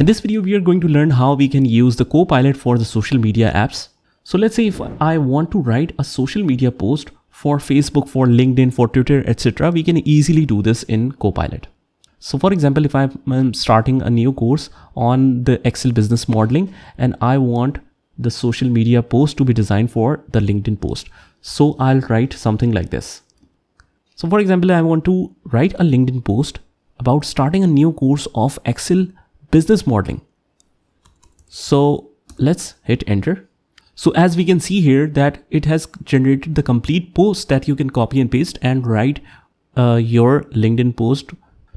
In this video, we are going to learn how we can use the Copilot for the social media apps. So let's say if I want to write a social media post for Facebook, for LinkedIn, for Twitter, etc., we can easily do this in Copilot. So for example, if I'm starting a new course on the Excel business modeling and I want the social media post to be designed for the LinkedIn post. So I'll write something like this. So for example, I want to write a LinkedIn post about starting a new course of Excel business modeling. So let's hit enter. So as we can see here that it has generated the complete post that you can copy and paste and write your LinkedIn post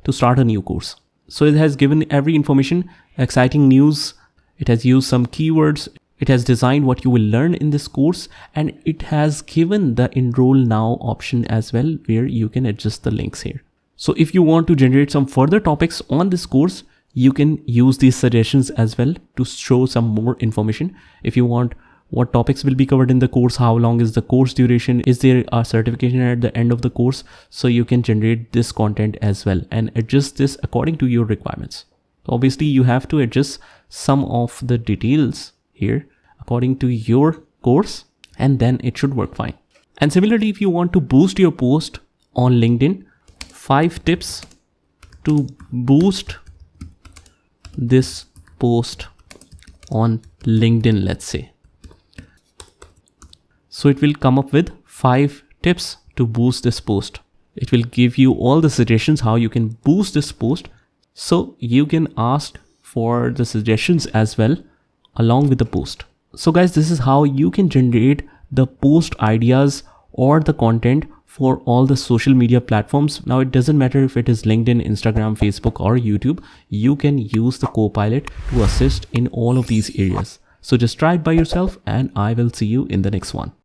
to start a new course. So it has given every information, exciting news. It has used some keywords. It has designed what you will learn in this course, and it has given the enroll now option as well, where you can adjust the links here. So if you want to generate some further topics on this course, you can use these suggestions as well to show some more information. If you want what topics will be covered in the course, how long is the course duration, is there a certification at the end of the course, so you can generate this content as well and adjust this according to your requirements. Obviously, you have to adjust some of the details here according to your course, and then it should work fine. And similarly, if you want to boost your post on LinkedIn, 5 tips to boost this post on LinkedIn, let's say. So it will come up with 5 tips to boost this post. It will give you all the suggestions how you can boost this post. So you can ask for the suggestions as well along with the post. So guys, this is how you can generate the post ideas or the content for all the social media platforms. Now it doesn't matter if it is LinkedIn, Instagram, Facebook or YouTube. You can use the Copilot to assist in all of these areas. So just try it by yourself and I will see you in the next one.